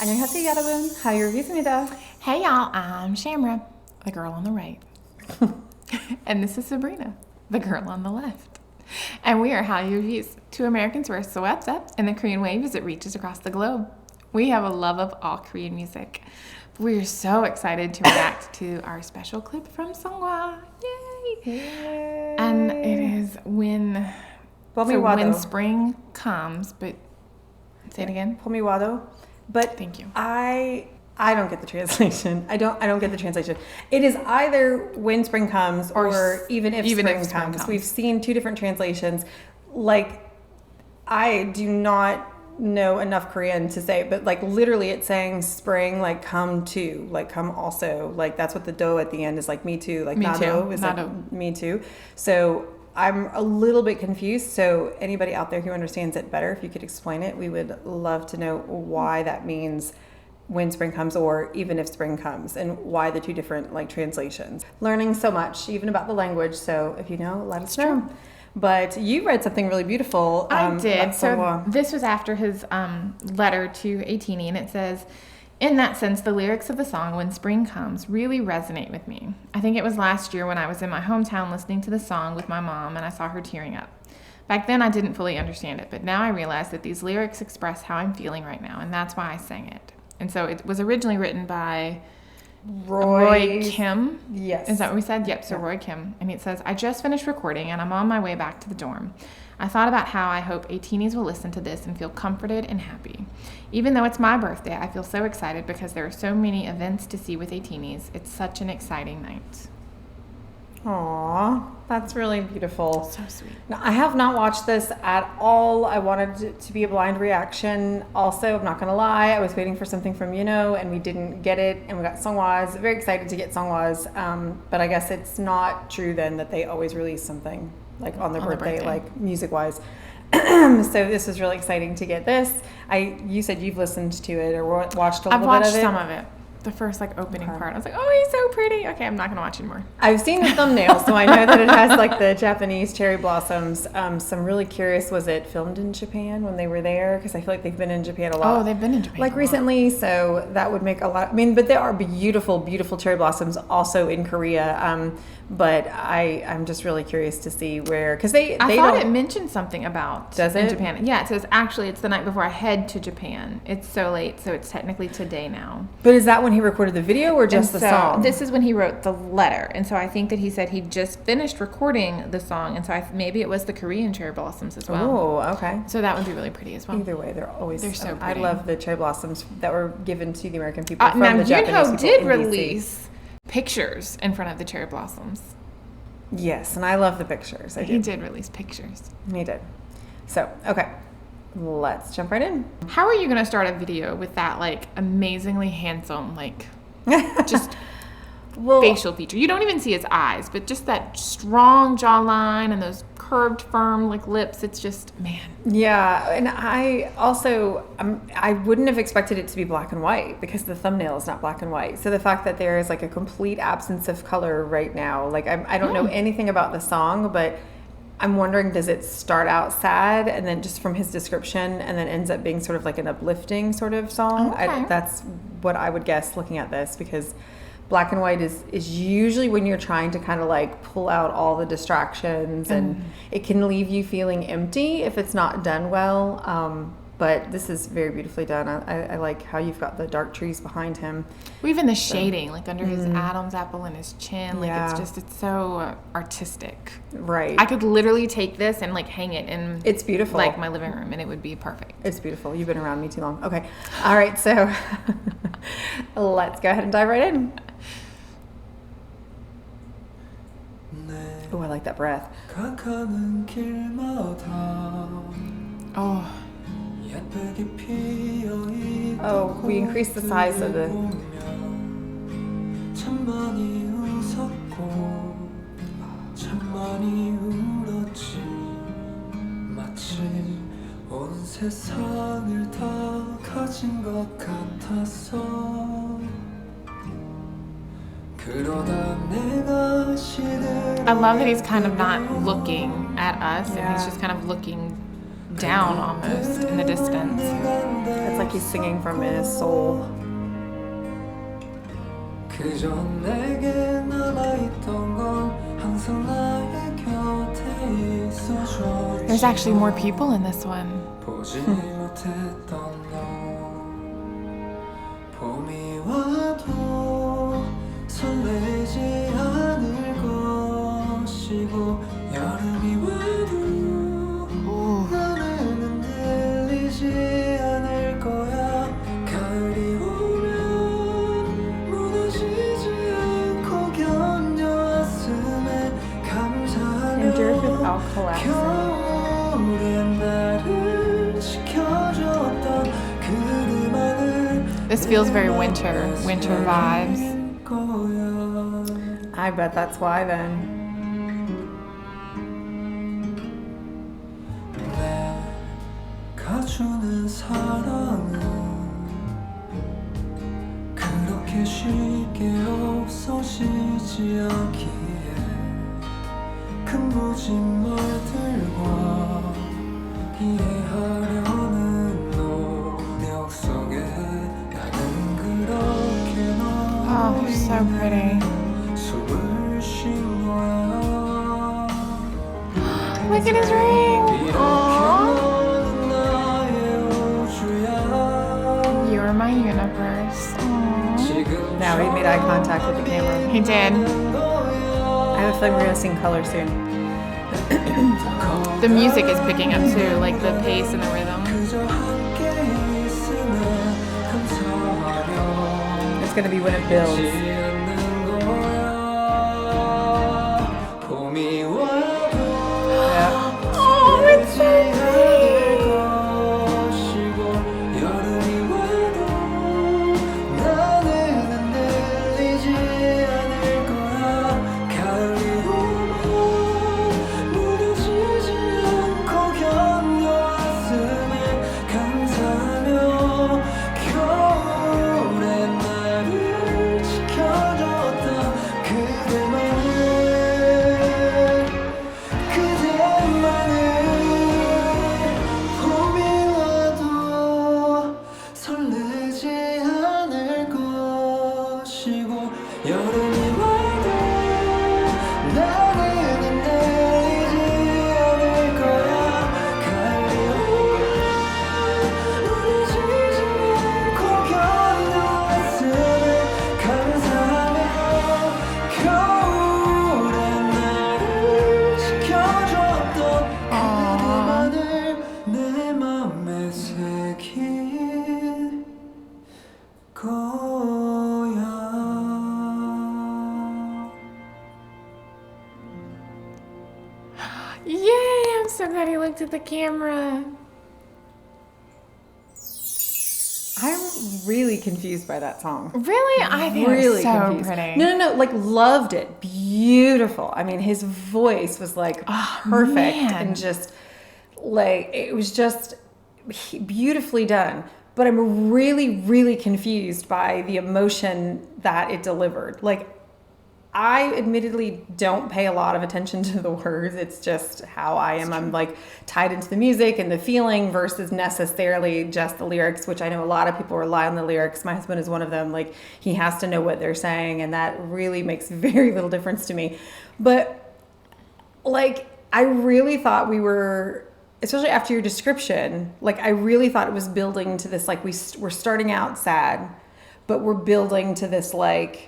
안녕하세요 여러분, 하유입니다. Hey y'all, I'm Shamra, the girl on the right. And this is Sabrina, the girl on the left. And we are Hallyu Reviews, two Americans who are swept up in the Korean wave as it reaches across the globe. We have a love of all Korean music. We are so excited to react to our special clip from Seonghwa. Yay! And it is when spring comes, but say it again. Pomiwado. But thank you. I don't get the translation. I don't get the translation. It is either when spring comes or even if spring comes. We've seen two different translations. Like, I do not know enough Korean to say, but like literally it's saying spring, like come to, like come also. Like that's what the do at the end is, like me too. Like nado is like me too. So I'm a little bit confused. So anybody out there who understands it better, if you could explain it, we would love to know why that means when spring comes or even if spring comes, and why the two different like translations. Learning so much even about the language. So if you know, let us know. But you read something really beautiful. I did. So this was after his letter to ATEEZ, and it says, in that sense, the lyrics of the song When Spring Comes really resonate with me. I think it was last year when I was in my hometown listening to the song with my mom and I saw her tearing up. Back then I didn't fully understand it, but now I realize that these lyrics express how I'm feeling right now, and that's why I sang it. And so it was originally written by Roy Kim. Yes. Is that what we said? Yep. So yeah. Roy Kim. And it says, I just finished recording and I'm on my way back to the dorm. I thought about how I hope ATEEZ will listen to this and feel comforted and happy. Even though it's my birthday, I feel so excited because there are so many events to see with ATEEZ. It's such an exciting night. Aww, that's really beautiful. So sweet. Now, I have not watched this at all. I wanted it to be a blind reaction. Also, I'm not going to lie, I was waiting for something from and we didn't get it, and we got Seonghwa's. Very excited to get Seonghwa's, but I guess it's not true then that they always release something like on their birthday, like music-wise. So this is really exciting to get this. You said you've listened to it or watched a little bit of it? I've watched some of it. The first like opening part. I was like, oh, he's so pretty. Okay, I'm not going to watch anymore. I've seen the thumbnail, so I know that it has like the Japanese cherry blossoms. So I'm really curious, was it filmed in Japan when they were there? Because I feel like they've been in Japan a lot. Oh, they've been in Japan like recently, so that would make a lot. I mean, but there are beautiful, beautiful cherry blossoms also in Korea. But I'm just really curious to see where, because I thought it mentioned something about in Japan. Yeah, it says actually it's the night before I head to Japan. It's so late, so it's technically today now. But is that when he recorded the video or just the song? This is when he wrote the letter, and so I think that he said he just finished recording the song, and so maybe it was the Korean cherry blossoms as well. Oh, okay. So that would be really pretty as well. Either way, they're so pretty. I love the cherry blossoms that were given to the American people from the Japanese people. Did release pictures in front of the cherry blossoms. Yes, and I love the pictures. He did release pictures. He did. So, okay, let's jump right in. How are you going to start a video with that, like, amazingly handsome, like, just facial feature? You don't even see his eyes, but just that strong jawline and those curved, firm, like, lips. It's just, man. Yeah, and I also, I wouldn't have expected it to be black and white because the thumbnail is not black and white. So the fact that there is, like, a complete absence of color right now, like, I don't know anything about the song, but I'm wondering, does it start out sad and then just from his description and then ends up being sort of like an uplifting sort of song? Okay. That's what I would guess looking at this, because black and white is usually when you're trying to kind of like pull out all the distractions, and it can leave you feeling empty if it's not done well. But this is very beautifully done. I like how you've got the dark trees behind him. Well, even the shading, like under his Adam's apple and his chin, like it's so artistic. Right. I could literally take this and like hang it in. It's beautiful. Like my living room, and it would be perfect. It's beautiful. You've been around me too long. Okay. All right. So let's go ahead and dive right in. Oh, I like that breath. Oh, we increased the size of the... I love that he's kind of not looking at us, and he's just kind of looking down almost in the distance. It's like he's singing from his soul. There's actually more people in this one. Endured without collapsing. This feels very winter vibes. I bet that's why then. Oh, so pretty. Look at his ring. Aww. You're my universe. Aww. Now he made eye contact with the camera. He did. I have a feeling we're gonna sing Color soon. The music is picking up too, like the pace and the rhythm. It's gonna be when it builds. Yeah. Oh, it's so pretty. Yay, I'm so glad he looked at the camera. I'm really confused by that song. Really? I think Really it's so confused. pretty. No, like loved it. Beautiful. I mean, his voice was like perfect man. and just like it was just beautifully done. But I'm really, really confused by the emotion that it delivered. Like, I admittedly don't pay a lot of attention to the words. It's just how I am. I'm like tied into the music and the feeling versus necessarily just the lyrics, which I know a lot of people rely on the lyrics. My husband is one of them. Like, he has to know what they're saying, and that really makes very little difference to me. But like, I really thought we were, especially after your description, like I really thought it was building to this, like we're starting out sad, but we're building to this like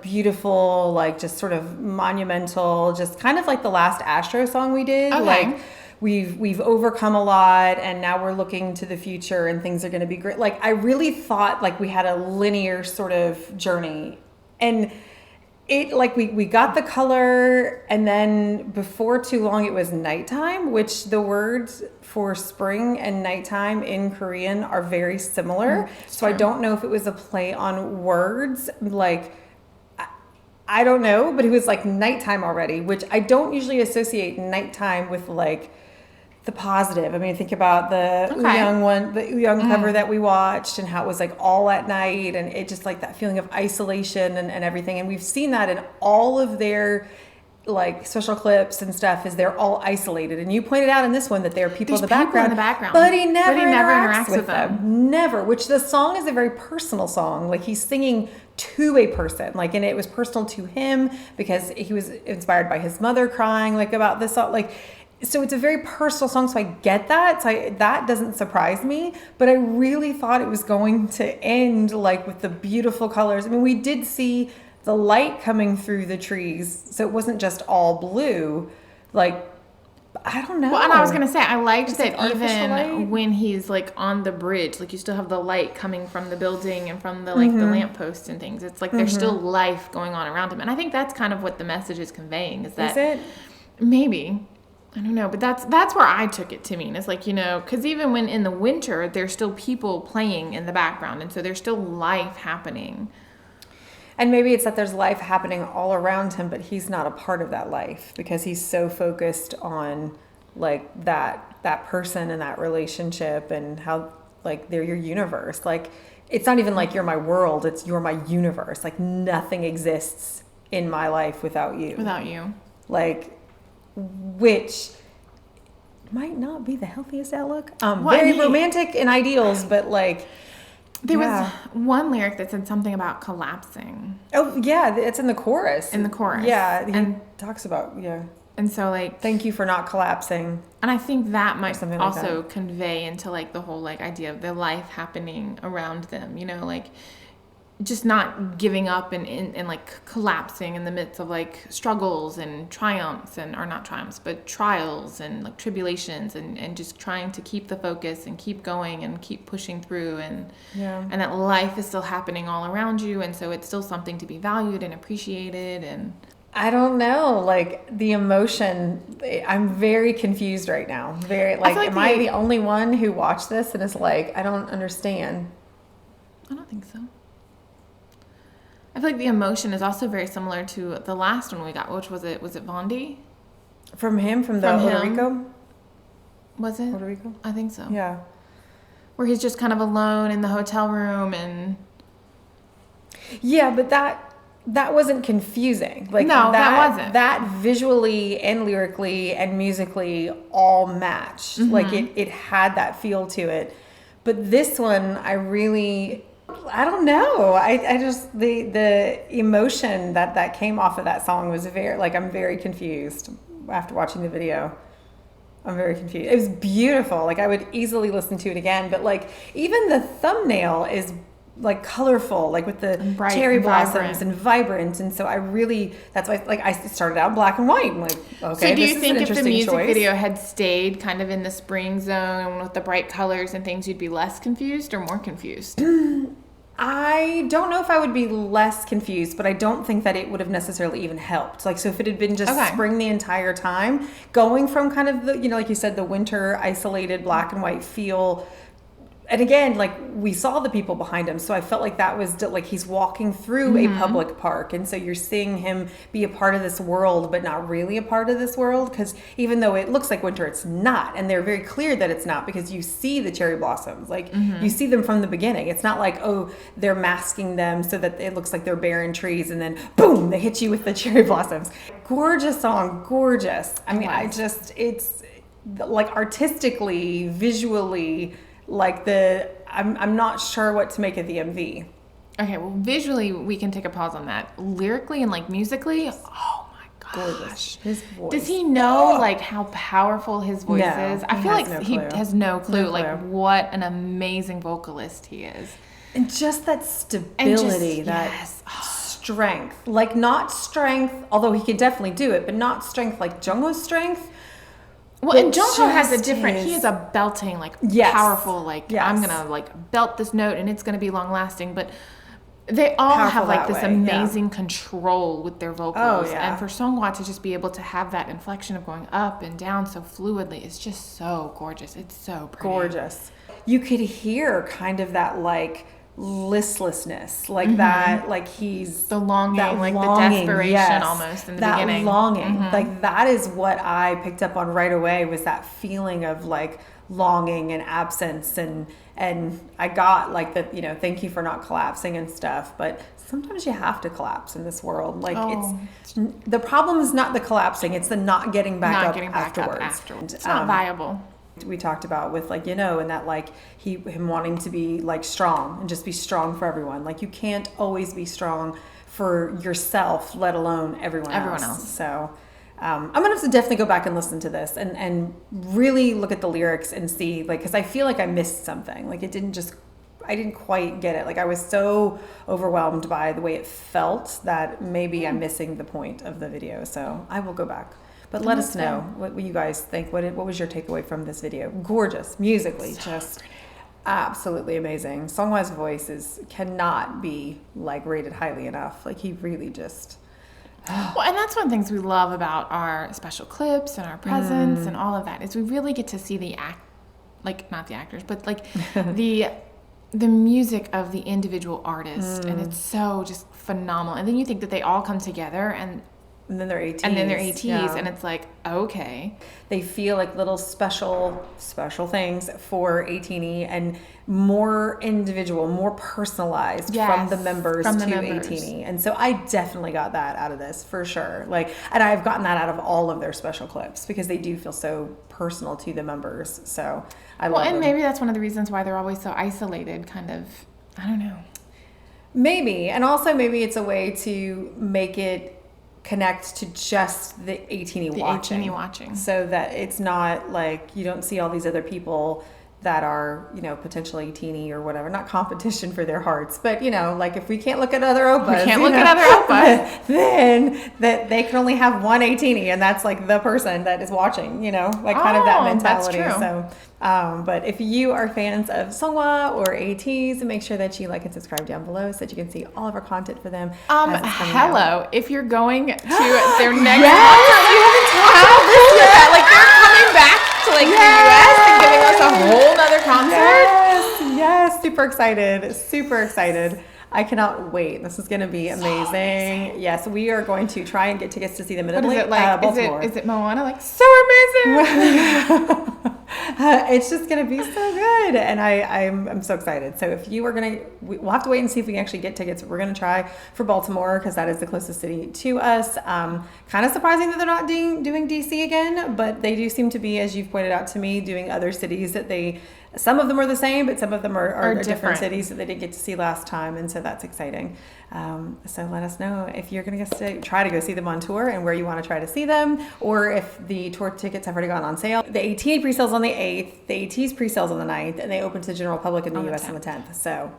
beautiful, like just sort of monumental, just kind of like the last Astro song we did. Okay. Like we've overcome a lot and now we're looking to the future and things are going to be great. Like I really thought like we had a linear sort of journey, and it like we got the color, and then before too long it was nighttime, which the words for spring and nighttime in Korean are very similar. So I don't know if it was a play on words, like I don't know, but it was like nighttime already, which I don't usually associate nighttime with like the positive. I mean, think about the Young one, the Young cover that we watched, and how it was like all at night, and it just like that feeling of isolation and everything. And we've seen that in all of their like special clips and stuff is they're all isolated. And you pointed out in this one that there are people, There's in, the people background, in the background, but he never interacts with them. Never. Which the song is a very personal song. Like he's singing to a person, like, and it was personal to him because he was inspired by his mother crying like about this song. Like, so it's a very personal song. So I get that. So that doesn't surprise me, but I really thought it was going to end like with the beautiful colors. I mean, we did see the light coming through the trees, so it wasn't just all blue. Like, I don't know. Well, and I was gonna say, I liked It's that like artificial light. even when he's like on the bridge, like you still have the light coming from the building and from the like the lampposts and things. It's like there's still life going on around him, and I think that's kind of what the message is conveying. Is that Is it? maybe? I don't know, but that's where I took it to mean. It's like, you know, because even when in the winter, there's still people playing in the background, and so there's still life happening. And maybe it's that there's life happening all around him, but he's not a part of that life because he's so focused on like that person and that relationship and how like they're your universe. Like it's not even like you're my world, it's you're my universe. Like nothing exists in my life without you. Without you. Like, which might not be the healthiest outlook. Well, very romantic in ideals, but like there was one lyric that said something about collapsing. Oh yeah, it's in the chorus. In the chorus. Yeah, he talks about And so like thank you for not collapsing. And I think that might something also like that. convey into like the whole like idea of the life happening around them, you know, like just not giving up and like collapsing in the midst of like struggles and triumphs or not triumphs, but trials and like tribulations and just trying to keep the focus and keep going and keep pushing through and that life is still happening all around you. And so it's still something to be valued and appreciated. And I don't know, like the emotion, I'm very confused right now. Very like am I the only one who watched this and is like, I don't understand? I don't think so. I feel like the emotion is also very similar to the last one we got, which was it Vondi? From him, from Puerto Rico? Was it? Puerto Rico? I think so. Yeah. Where he's just kind of alone in the hotel room and... Yeah, but that wasn't confusing. Like no, that wasn't. That visually and lyrically and musically all matched. Mm-hmm. Like it had that feel to it. But this one, I don't know. I just the emotion that came off of that song was I'm very confused after watching the video. I'm very confused. It was beautiful. Like I would easily listen to it again, but like even the thumbnail is like colorful, like with the cherry blossoms and vibrant. And so that's why like I started out black and white. I'm like, okay, so do you think if the music video had stayed kind of in the spring zone with the bright colors and things, you'd be less confused or more confused? I don't know if I would be less confused, but I don't think that it would have necessarily even helped. Like, so if it had been just spring the entire time, going from kind of the, like you said, the winter isolated black and white feel. And again, like we saw the people behind him. So I felt like that was like he's walking through a public park. And so you're seeing him be a part of this world, but not really a part of this world. Because even though it looks like winter, it's not. And they're very clear that it's not because you see the cherry blossoms. Like you see them from the beginning. It's not like, oh, they're masking them so that it looks like they're barren trees. And then boom, they hit you with the cherry blossoms. Gorgeous song, gorgeous. I mean, it's like artistically, visually, like I'm not sure what to make of the MV. Okay, well, visually we can take a pause on that. Lyrically and like musically, oh my gosh, gorgeous. His voice. Does he know like how powerful his voice is? I feel like he has no clue. Like what an amazing vocalist he is, and just that stability, strength. Like not strength, although he could definitely do it, but not strength like Jungkook's strength. Well, and Jungkook has a different, he is a belting, like, powerful, like, I'm going to, like, belt this note and it's going to be long lasting. But they all have, like, this amazing control with their vocals. And for Seonghwa to just be able to have that inflection of going up and down so fluidly is just so gorgeous. It's so pretty. Gorgeous. You could hear kind of that, like, listlessness, like that, like he's the longing, that like longing, the desperation, yes, almost in the that beginning. longing, like that is what I picked up on right away, was that feeling of like longing and absence, and I got like the, you know, thank you for not collapsing and stuff, but sometimes you have to collapse in this world. Like it's the problem is not the collapsing, it's the not getting back up afterwards. It's not viable. We talked about with like, you know, and that like him wanting to be like strong and just be strong for everyone. Like you can't always be strong for yourself, let alone everyone else. So I'm gonna have to definitely go back and listen to this and really look at the lyrics and see, like, because I feel like I missed something. Like I didn't quite get it. Like I was so overwhelmed by the way it felt that maybe I'm missing the point of the video. So I will go back. But let us know what you guys think. What was your takeaway from this video? Gorgeous, musically, just absolutely amazing. Seonghwa's voice cannot be like rated highly enough. Like he really just. Well, and that's one of the things we love about our special clips and our presence and all of that, is we really get to see not the actors, but like the music of the individual artist, and it's so just phenomenal. And then you think that they all come together and then they're ATEEZ, yeah. And it's like, okay, they feel like little special things for ATEEZ, and more individual, more personalized from the members to ATEEZ. And so I definitely got that out of this for sure. Like, and I've gotten that out of all of their special clips, because they do feel so personal to the members. So I love them. Maybe that's one of the reasons why they're always so isolated, kind of. I don't know. Maybe, and also maybe it's a way to make it connect to just the ATEEZ watching, so that it's not like you don't see all these other people that are, you know, potentially teeny or whatever, not competition for their hearts, but, you know, like if we can't look at other oppas, then that they can only have one ATEEZ, and that's like the person that is watching, you know, like kind of that mentality. That's true. So, but if you are fans of Seonghwa or ATEEZ, make sure that you like and subscribe down below so that you can see all of our content for them. Hello, if you're going to their next like they're coming back to like the US and giving us a whole nother concert. Yes, super excited. I cannot wait. This is going to be amazing. Yes, we are going to try and get tickets to see them in Baltimore. Is it Moana? Like, so amazing. It's just going to be so good, and I'm so excited. So if you are we'll have to wait and see if we can actually get tickets. We're going to try for Baltimore, because that is the closest city to us. Kind of surprising that they're not doing DC again, but they do seem to be, as you've pointed out to me, doing other cities that some of them are the same, but some of them are different cities that they didn't get to see last time, and so that's exciting. So let us know if you're going to try to go see them on tour, and where you want to try to see them, or if the tour tickets have already gone on sale. The ATA pre-sales on the 8th, the ATEEZ pre-sales on the 9th, and they open to the general public in the US on the 10th. So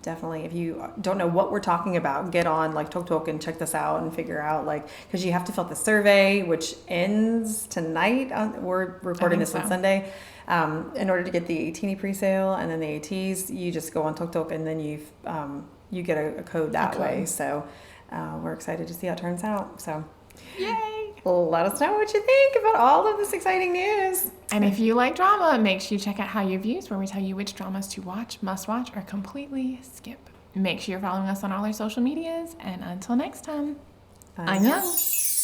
definitely, if you don't know what we're talking about, get on like Tok and check this out and figure out, like, because you have to fill out the survey, which ends tonight. We're recording this on Sunday. In order to get the ATEEZ pre-sale and then the ATEEZ, you just go on Tok, and then you get a code that way. So we're excited to see how it turns out. So yay! Let us know what you think about all of this exciting news. And if you like drama, make sure you check out Hallyu Views, where we tell you which dramas to watch, must watch, or completely skip. Make sure you're following us on all our social medias. And until next time, annyeong!